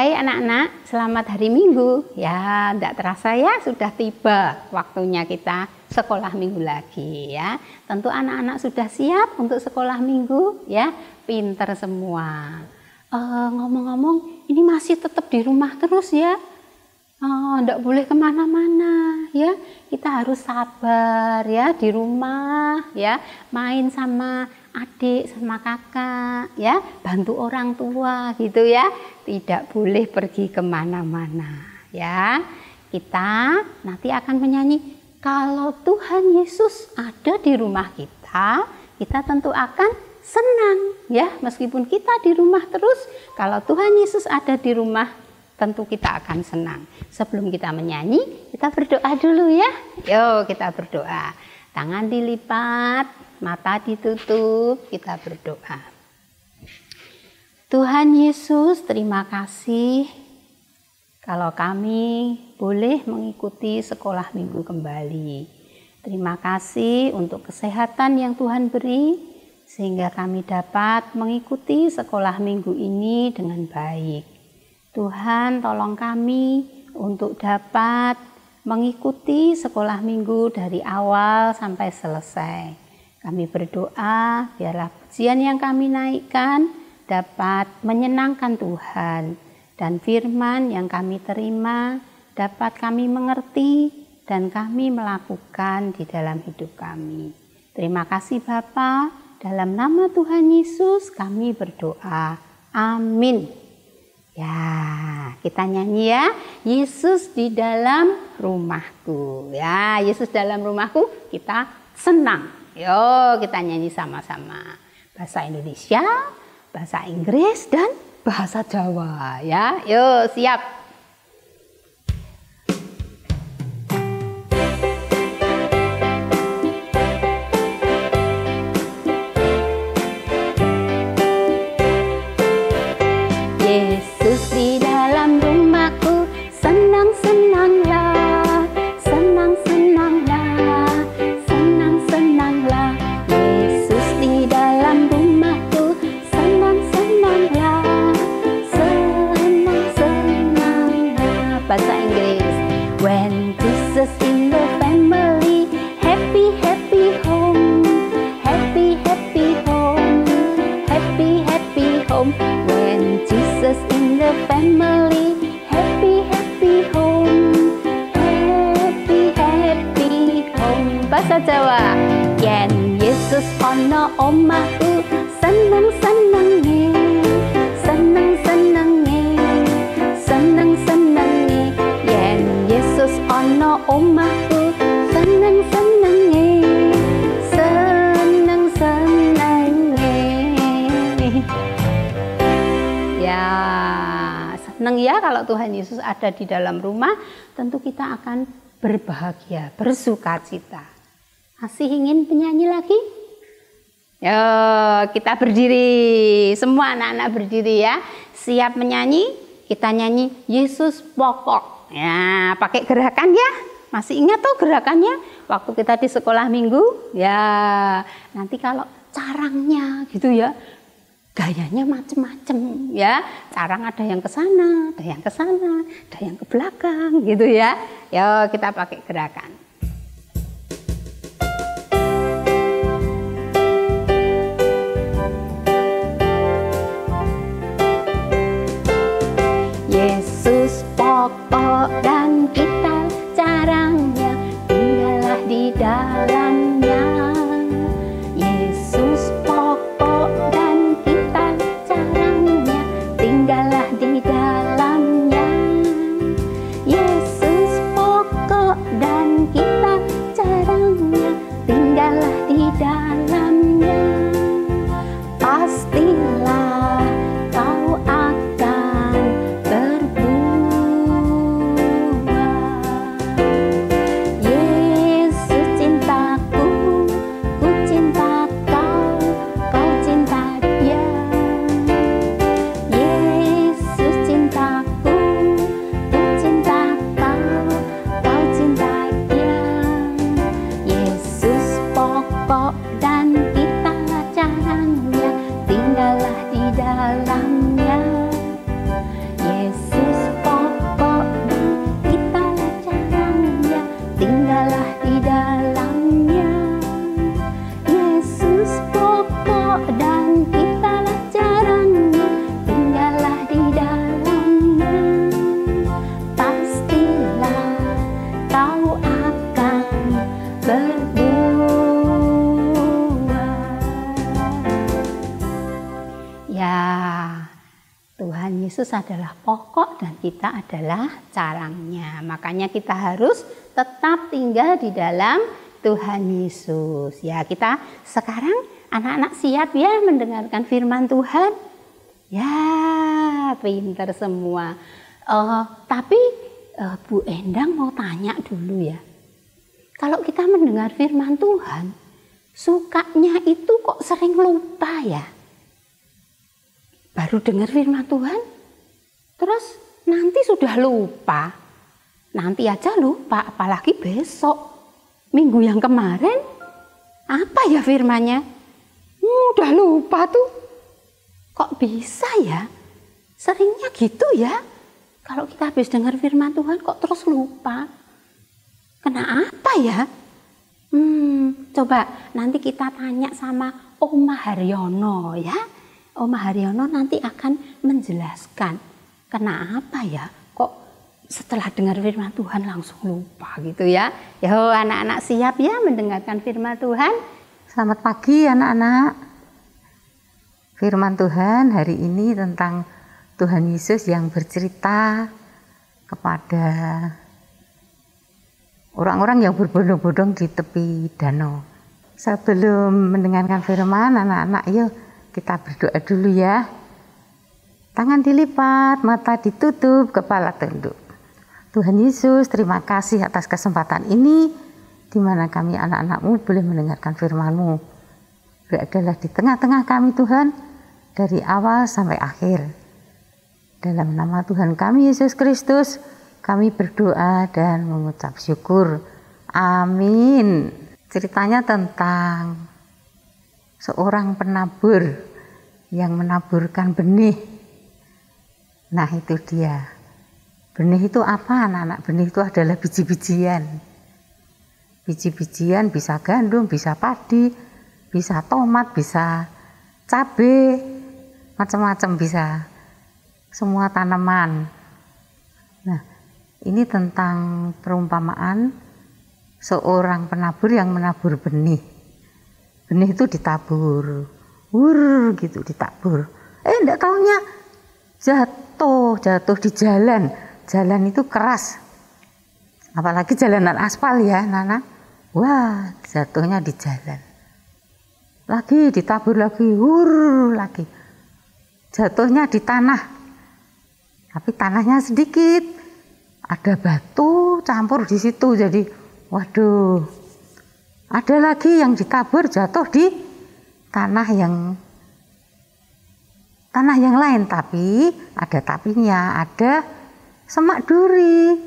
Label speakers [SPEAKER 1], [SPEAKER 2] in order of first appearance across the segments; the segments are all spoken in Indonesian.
[SPEAKER 1] Hai anak-anak, selamat hari Minggu. Ya, tidak terasa ya sudah tiba waktunya kita sekolah minggu lagi ya. Tentu anak-anak sudah siap untuk sekolah minggu ya, pinter semua. Ngomong-ngomong, ini masih tetap di rumah terus ya. Tidak boleh kemana-mana ya. Kita harus sabar ya di rumah ya, main sama adik sama kakak ya, bantu orang tua gitu ya, tidak boleh pergi kemana-mana ya. Kita nanti akan menyanyi, kalau Tuhan Yesus ada di rumah kita, kita tentu akan senang ya, meskipun kita di rumah terus, kalau Tuhan Yesus ada di rumah tentu kita akan senang. Sebelum kita menyanyi, kita berdoa dulu ya. Yuk kita berdoa, tangan dilipat, mata ditutup, kita berdoa. Tuhan Yesus, terima kasih kalau kami boleh mengikuti sekolah minggu kembali. Terima kasih untuk kesehatan yang Tuhan beri, sehingga kami dapat mengikuti sekolah minggu ini dengan baik. Tuhan, tolong kami untuk dapat mengikuti sekolah minggu dari awal sampai selesai. Kami berdoa biarlah pujian yang kami naikkan dapat menyenangkan Tuhan, dan firman yang kami terima dapat kami mengerti dan kami melakukan di dalam hidup kami. Terima kasih Bapa, dalam nama Tuhan Yesus kami berdoa. Amin. Ya, kita nyanyi ya, Yesus di dalam rumahku. Ya, Yesus dalam rumahku, kita senang. Yuk kita nyanyi sama-sama. Bahasa Indonesia, bahasa Inggris, dan bahasa Jawa ya. Yuk siap. Yesus di dalam rumahku, senang-senanglah, senang-senanglah, senang-senanglah. Yesus di dalam rumahku, senang-senanglah, senang-senanglah. Bahasa Inggris. When Jesus in the family, happy happy home, happy happy home, happy happy home. When Jesus in the family, happy happy home, happy happy home. Bahasa Jawa. Yen Yesus ono omahku, seneng-senenge, seneng-senenge, seneng-senenge. Yen Yesus ono omahku, seneng-senenge, seneng-senenge. Ya, senang ya kalau Tuhan Yesus ada di dalam rumah, tentu kita akan berbahagia, bersuka cita. Masih ingin penyanyi lagi? Yo, kita berdiri, semua anak-anak berdiri ya. Siap menyanyi? Kita nyanyi Yesus pokok. Ya, pakai gerakan ya. Masih ingat tuh gerakannya waktu kita di sekolah minggu? Ya, nanti kalau carangnya gitu ya, gayanya macem-macem ya. Carang ada yang ke sana, ada yang ke sana, ada yang ke belakang gitu ya. Yo kita pakai gerakan. Yesus pokok dan kita carangnya, tinggallah di dalamnya. Yesus pokok dan kita carangnya, tinggallah di dalamnya. Yesus pokok dan Yesus adalah pokok dan kita adalah carangnya. Makanya kita harus tetap tinggal di dalam Tuhan Yesus. Ya, kita sekarang anak-anak siap ya mendengarkan firman Tuhan? Ya, pintar semua. Tapi Bu Endang mau tanya dulu ya. Kalau kita mendengar firman Tuhan, sukanya itu kok sering lupa ya? Baru dengar firman Tuhan, terus nanti sudah lupa. Nanti aja lupa, apalagi besok. Minggu yang kemarin, apa ya firmannya? Udah lupa tuh. Kok bisa ya? Seringnya gitu ya. Kalau kita habis dengar firman Tuhan kok terus lupa. Kenapa ya? Coba nanti kita tanya sama Oma Haryono ya. Oma Haryono nanti akan menjelaskan kenapa ya kok setelah dengar firman Tuhan langsung lupa gitu ya. Yo, anak-anak siap ya mendengarkan firman Tuhan?
[SPEAKER 2] Selamat pagi anak-anak. Firman Tuhan hari ini tentang Tuhan Yesus yang bercerita kepada orang-orang yang berbondong-bondong di tepi danau. Sebelum mendengarkan firman, anak-anak yuk kita berdoa dulu ya. Tangan dilipat, mata ditutup, kepala tunduk. Tuhan Yesus, terima kasih atas kesempatan ini di mana kami anak-anak-Mu boleh mendengarkan firman-Mu. Beradalah di tengah-tengah kami Tuhan, dari awal sampai akhir. Dalam nama Tuhan kami Yesus Kristus, kami berdoa dan mengucap syukur. Amin. Ceritanya tentang seorang penabur yang menaburkan benih. Nah itu dia. Benih itu apa anak-anak? Benih itu adalah biji-bijian. Biji-bijian bisa gandum, bisa padi, bisa tomat, bisa cabai, macam-macam bisa. Semua tanaman. Nah, ini tentang perumpamaan seorang penabur yang menabur benih. Benih itu ditabur, gitu ditabur. Enggak taunya jatuh di jalan. Jalan itu keras. Apalagi jalanan aspal ya, Nana. Wah, jatuhnya di jalan. Lagi ditabur lagi, lagi. Jatuhnya di tanah. Tapi tanahnya sedikit, ada batu campur di situ, jadi waduh. Ada lagi yang ditabur jatuh di tanah yang lain, tapi ada tapinya, ada semak duri.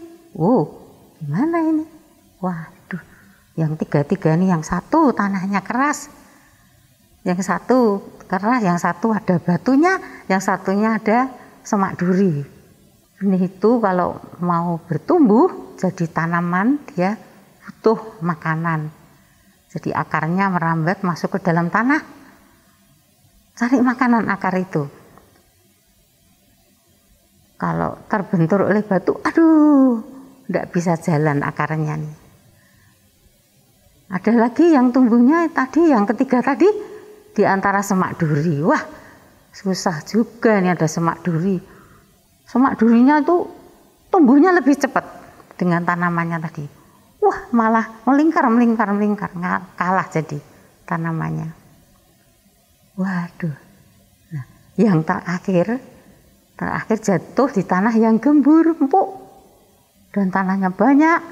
[SPEAKER 2] Gimana ini? Waduh, yang tiga-tiga ini, yang satu tanahnya keras, yang satu keras, yang satu ada batunya, yang satunya ada semak duri. Benih itu kalau mau bertumbuh jadi tanaman, dia butuh makanan. Jadi akarnya merambat masuk ke dalam tanah, cari makanan akar itu. Kalau terbentur oleh batu, aduh, tidak bisa jalan akarnya nih. Ada lagi yang tumbuhnya tadi, yang ketiga tadi, di antara semak duri. Wah, susah juga nih ada semak duri. Semak durinya itu tumbuhnya lebih cepat dengan tanamannya tadi. Wah, malah melingkar, kalah jadi tanamannya. Waduh. Nah, yang terakhir jatuh di tanah yang gembur, empuk. Dan tanahnya banyak,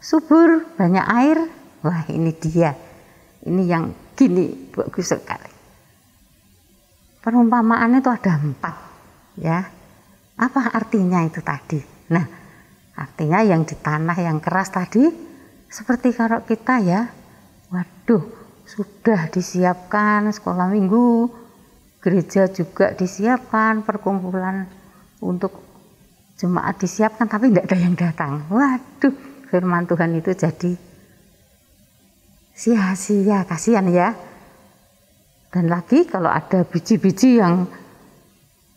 [SPEAKER 2] subur, banyak air. Wah, ini dia. Ini yang gini, bagus sekali. Perumpamaan itu ada 4, ya. Apa artinya itu tadi? Nah, artinya yang di tanah yang keras tadi, seperti kalau kita ya, waduh, sudah disiapkan sekolah minggu, gereja juga disiapkan, perkumpulan untuk jemaat disiapkan, tapi tidak ada yang datang. Waduh, firman Tuhan itu jadi sia-sia, kasihan ya. Dan lagi kalau ada biji-biji yang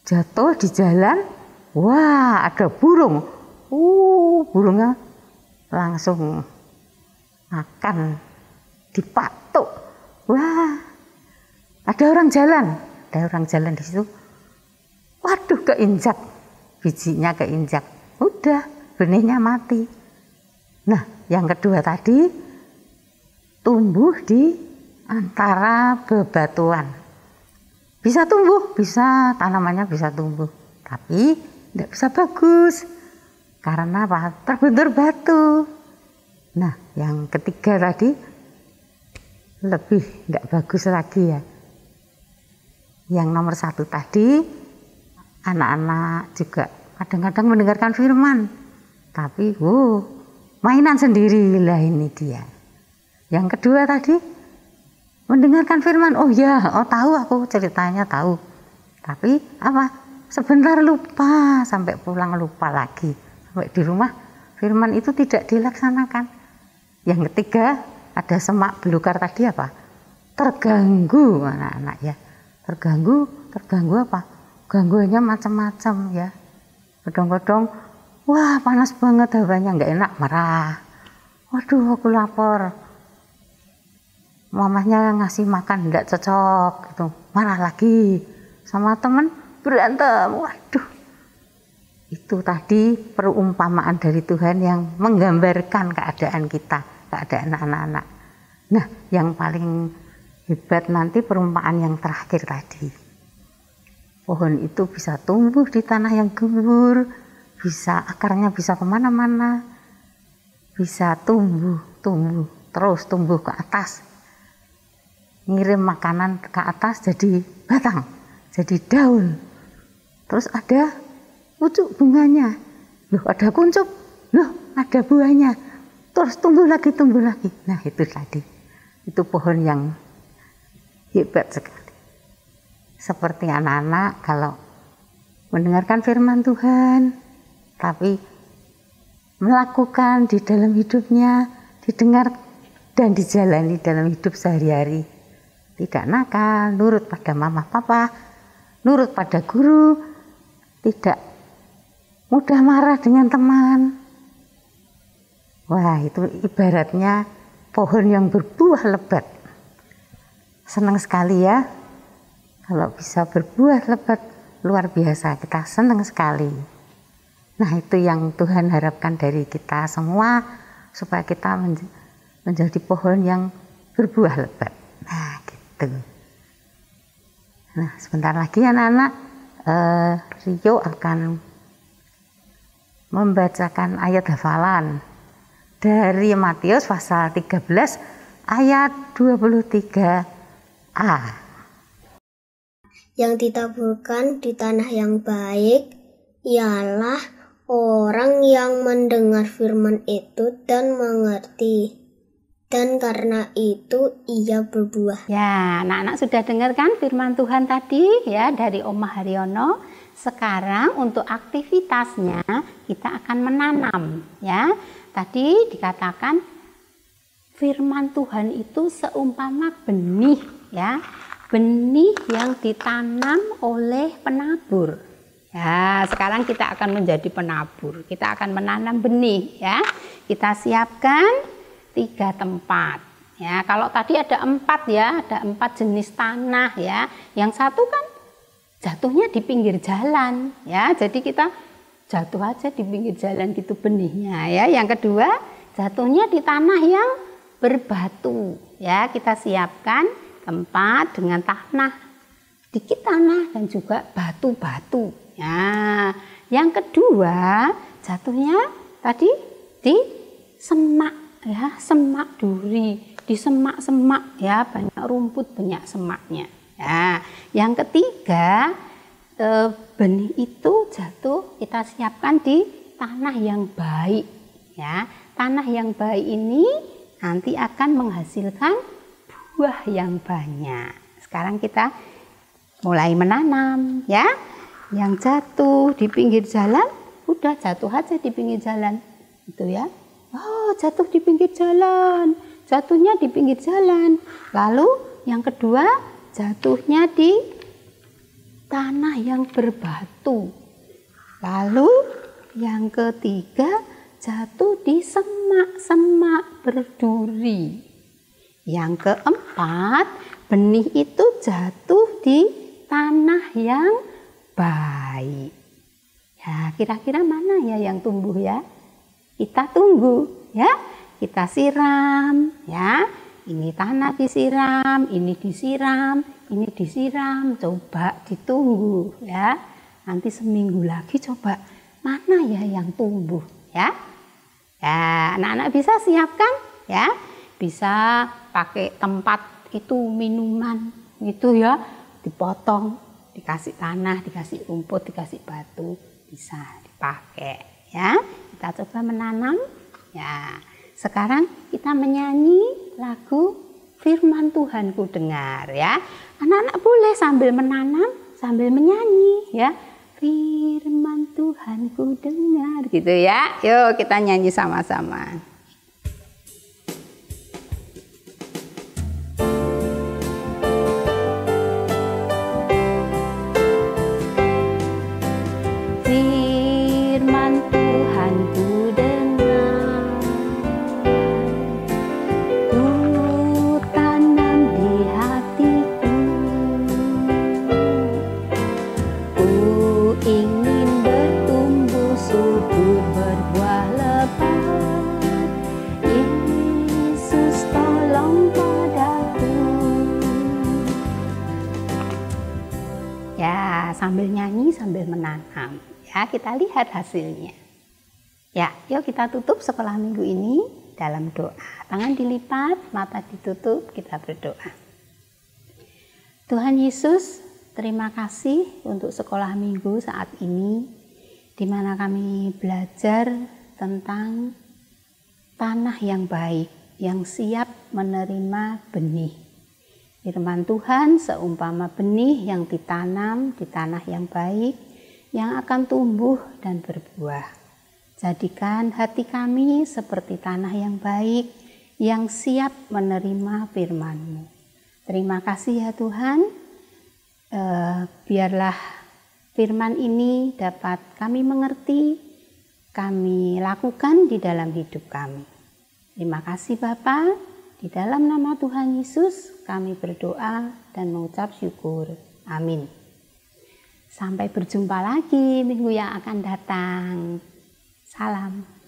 [SPEAKER 2] jatuh di jalan, wah, ada burung. Burungnya langsung makan, dipatuk. Wah, ada orang jalan di situ. Waduh, keinjak. bijinya keinjak, udah benihnya mati. Nah, yang kedua tadi tumbuh di antara bebatuan. Bisa tumbuh, bisa, tanamannya bisa tumbuh, tapi tidak bisa bagus. Karena apa? Terbentur batu. Nah, yang ketiga tadi lebih tidak bagus lagi ya. Yang nomor 1 tadi, anak-anak juga kadang-kadang mendengarkan firman, tapi mainan sendiri lah ini dia. Yang kedua tadi, mendengarkan firman, tahu aku ceritanya tahu. Tapi apa? Sebentar lupa, sampai pulang lupa lagi. Sampai di rumah firman itu tidak dilaksanakan. Yang ketiga, ada semak belukar tadi apa? Terganggu anak-anak ya. Terganggu apa? Gangguannya macam-macam ya. Kadang-kadang, wah panas banget hawanya, nggak enak, marah. Waduh, aku lapar. Mamahnya ngasih makan nggak cocok, gitu. Marah lagi. Sama teman berantem. Waduh. Itu tadi perumpamaan dari Tuhan yang menggambarkan keadaan kita, keadaan anak-anak. Nah, yang paling hebat nanti perumpamaan yang terakhir tadi. Pohon itu bisa tumbuh di tanah yang gembur, bisa akarnya bisa kemana-mana, bisa tumbuh, terus tumbuh ke atas, ngirim makanan ke atas jadi batang, jadi daun, terus ada pucuk bunganya, ada kuncup, ada buahnya, terus tumbuh lagi. Nah itu tadi, itu pohon yang hebat sekali. Seperti anak-anak kalau mendengarkan firman Tuhan, tapi melakukan di dalam hidupnya, didengar dan dijalani dalam hidup sehari-hari. Tidak nakal, nurut pada mama papa, nurut pada guru, tidak mudah marah dengan teman. Wah, itu ibaratnya pohon yang berbuah lebat. Senang sekali ya, kalau bisa berbuah lebat, luar biasa, kita senang sekali. Nah itu yang Tuhan harapkan dari kita semua, supaya kita menjadi pohon yang berbuah lebat. Nah gitu. Nah sebentar lagi anak-anak, Rio akan membacakan ayat hafalan dari Matius pasal 13 ayat 23a.
[SPEAKER 3] Yang ditaburkan di tanah yang baik ialah orang yang mendengar firman itu dan mengerti, dan karena itu ia berbuah.
[SPEAKER 1] Ya, anak-anak sudah dengar kan firman Tuhan tadi ya dari Oma Haryono. Sekarang untuk aktivitasnya kita akan menanam ya. Tadi dikatakan firman Tuhan itu seumpama benih ya. Benih yang ditanam oleh penabur. Ya, sekarang kita akan menjadi penabur. Kita akan menanam benih ya. Kita siapkan 3 tempat. Ya, kalau tadi ada 4 ya, ada 4 jenis tanah ya. Yang satu kan jatuhnya di pinggir jalan ya. Jadi kita jatuh aja di pinggir jalan gitu benihnya ya. Yang kedua, jatuhnya di tanah yang berbatu ya. Kita siapkan tempat dengan tanah, sedikit tanah dan juga batu-batu. Ya, yang kedua jatuhnya tadi di semak ya, semak duri, di semak-semak ya, banyak rumput, banyak semaknya. Ya, yang ketiga benih itu jatuh, kita siapkan di tanah yang baik ya. Tanah yang baik ini nanti akan menghasilkan buah yang banyak. Sekarang kita mulai menanam ya. Yang jatuh di pinggir jalan, udah jatuh aja di pinggir jalan. Itu ya. Oh, jatuh di pinggir jalan. Jatuhnya di pinggir jalan. Lalu yang kedua, jatuhnya di tanah yang berbatu. Lalu yang ketiga, jatuh di semak-semak berduri. Yang keempat, benih itu jatuh di tanah yang baik. Ya, kira-kira mana ya yang tumbuh ya? Kita tunggu ya. Kita siram ya. Ini tanah disiram, ini disiram, ini disiram. Coba ditunggu ya. Nanti seminggu lagi coba mana ya yang tumbuh ya. Ya, anak-anak bisa siapkan ya. Bisa pakai tempat itu minuman gitu ya. Dipotong, dikasih tanah, dikasih rumput, dikasih batu. Bisa dipakai ya. Kita coba menanam ya. Sekarang kita menyanyi lagu Firman Tuhan ku dengar ya. Anak-anak boleh sambil menanam sambil menyanyi ya. Firman Tuhan ku dengar gitu ya. Yuk kita nyanyi sama-sama. Firman Tuhan ku dengar, ku tanam di hatiku, ku ingin bertumbuh subur berbuah lebat. Yesus tolong padaku. Ya, sambil nyanyi sambil menanam. Ya, kita lihat hasilnya. Ya, yuk kita tutup sekolah minggu ini dalam doa. Tangan dilipat, mata ditutup, kita berdoa. Tuhan Yesus, terima kasih untuk sekolah minggu saat ini, di mana kami belajar tentang tanah yang baik, yang siap menerima benih. Firman Tuhan seumpama benih yang ditanam di tanah yang baik, yang akan tumbuh dan berbuah. Jadikan hati kami seperti tanah yang baik, yang siap menerima firman-Mu. Terima kasih ya Tuhan, biarlah firman ini dapat kami mengerti, kami lakukan di dalam hidup kami. Terima kasih Bapa, di dalam nama Tuhan Yesus kami berdoa dan mengucap syukur. Amin. Sampai berjumpa lagi minggu yang akan datang. Salam.